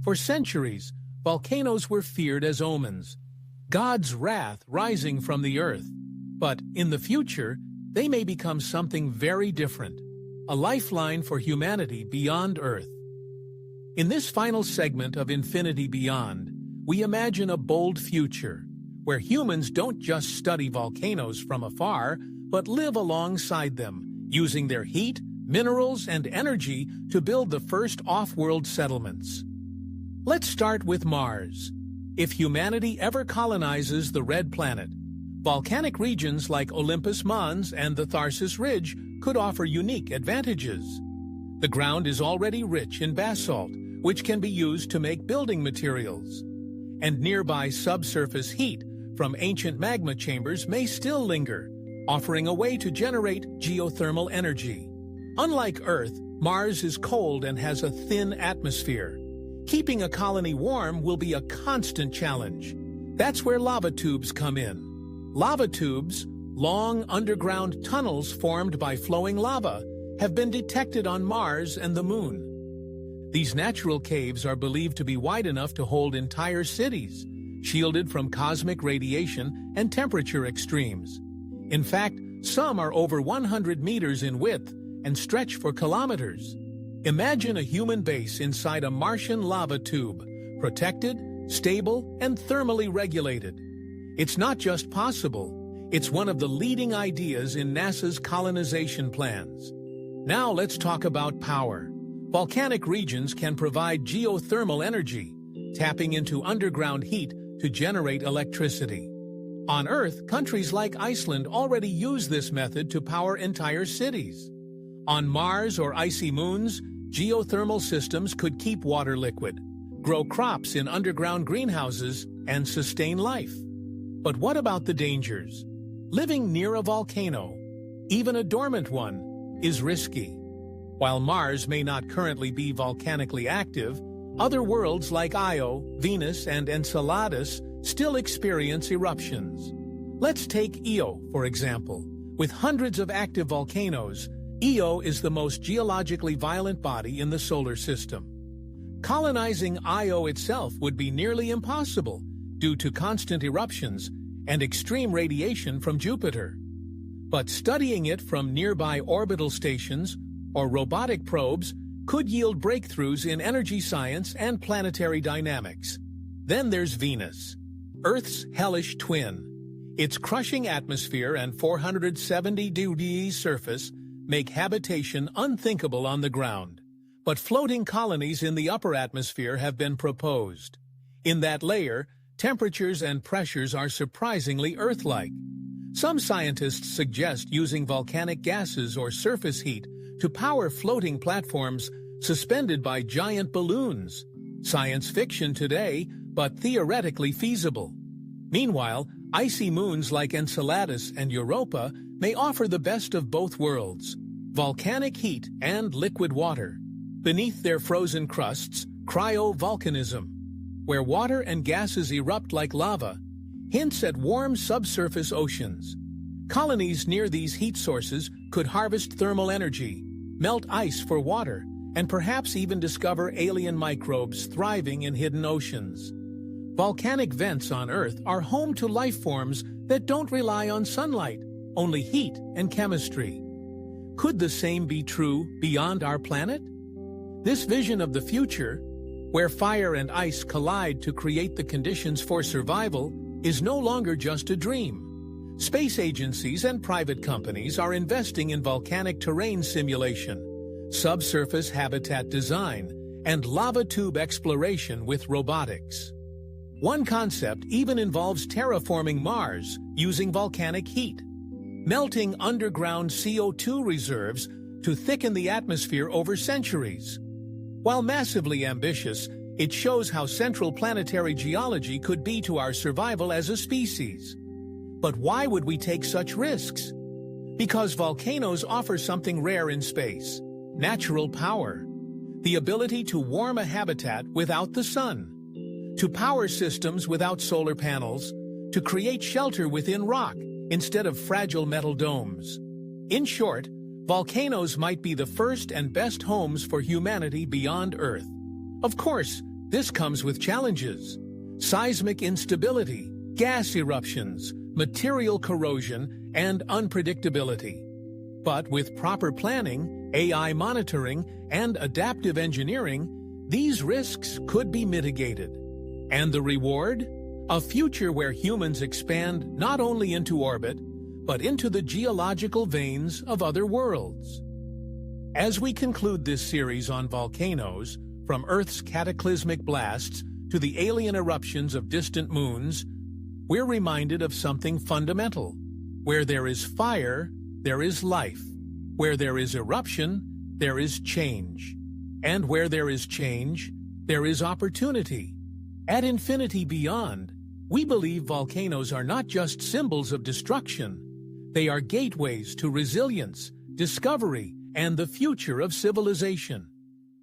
For centuries, volcanoes were feared as omens, God's wrath rising from the earth. But in the future, they may become something very different, a lifeline for humanity beyond Earth. In this final segment of Infinity Beyond, we imagine a bold future, where humans don't just study volcanoes from afar, but live alongside them, using their heat, minerals, and energy to build the first off-world settlements. Let's start with Mars. If humanity ever colonizes the Red Planet, volcanic regions like Olympus Mons and the Tharsis Ridge could offer unique advantages. The ground is already rich in basalt, which can be used to make building materials. And nearby subsurface heat from ancient magma chambers may still linger, offering a way to generate geothermal energy. Unlike Earth, Mars is cold and has a thin atmosphere. Keeping a colony warm will be a constant challenge. That's where lava tubes come in. Lava tubes, long underground tunnels formed by flowing lava, have been detected on Mars and the Moon. These natural caves are believed to be wide enough to hold entire cities, shielded from cosmic radiation and temperature extremes. In fact, some are over 100 meters in width and stretch for kilometers. Imagine a human base inside a Martian lava tube, protected, stable, and thermally regulated. It's not just possible, it's one of the leading ideas in NASA's colonization plans. Now let's talk about power. Volcanic regions can provide geothermal energy, tapping into underground heat to generate electricity. On Earth, countries like Iceland already use this method to power entire cities. On Mars or icy moons, geothermal systems could keep water liquid, grow crops in underground greenhouses, and sustain life. But what about the dangers? Living near a volcano, even a dormant one, is risky. While Mars may not currently be volcanically active, other worlds like Io, Venus, and Enceladus still experience eruptions. Let's take Io, for example. With hundreds of active volcanoes, Io is the most geologically violent body in the solar system. Colonizing Io itself would be nearly impossible due to constant eruptions and extreme radiation from Jupiter. But studying it from nearby orbital stations or robotic probes could yield breakthroughs in energy science and planetary dynamics. Then there's Venus, Earth's hellish twin. Its crushing atmosphere and 470-degree surface make habitation unthinkable on the ground. But floating colonies in the upper atmosphere have been proposed. In that layer, temperatures and pressures are surprisingly Earth-like. Some scientists suggest using volcanic gases or surface heat to power floating platforms suspended by giant balloons. Science fiction today, but theoretically feasible. Meanwhile, icy moons like Enceladus and Europa may offer the best of both worlds, volcanic heat and liquid water. Beneath their frozen crusts, cryovolcanism, where water and gases erupt like lava, hints at warm subsurface oceans. Colonies near these heat sources could harvest thermal energy, melt ice for water, and perhaps even discover alien microbes thriving in hidden oceans. Volcanic vents on Earth are home to life forms that don't rely on sunlight, only heat and chemistry. Could the same be true beyond our planet? This vision of the future, where fire and ice collide to create the conditions for survival, is no longer just a dream. Space agencies and private companies are investing in volcanic terrain simulation, subsurface habitat design, and lava tube exploration with robotics. One concept even involves terraforming Mars using volcanic heat, melting underground CO2 reserves to thicken the atmosphere over centuries. While massively ambitious, it shows how central planetary geology could be to our survival as a species. But why would we take such risks? Because volcanoes offer something rare in space: natural power. The ability to warm a habitat without the sun, to power systems without solar panels, to create shelter within rock instead of fragile metal domes. In short, volcanoes might be the first and best homes for humanity beyond Earth. Of course, This comes with challenges: seismic instability, gas eruptions, material corrosion, and unpredictability. But with proper planning, AI monitoring, and adaptive engineering, these risks could be mitigated. And the reward? A future where humans expand not only into orbit, but into the geological veins of other worlds. As we conclude this series on volcanoes, from Earth's cataclysmic blasts to the alien eruptions of distant moons, we're reminded of something fundamental. Where there is fire, there is life. Where there is eruption, there is change. And where there is change, there is opportunity. At Infinity Beyond, we believe volcanoes are not just symbols of destruction. They are gateways to resilience, discovery, and the future of civilization.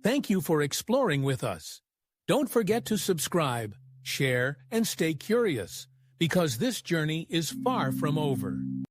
Thank you for exploring with us. Don't forget to subscribe, share, and stay curious, because this journey is far from over.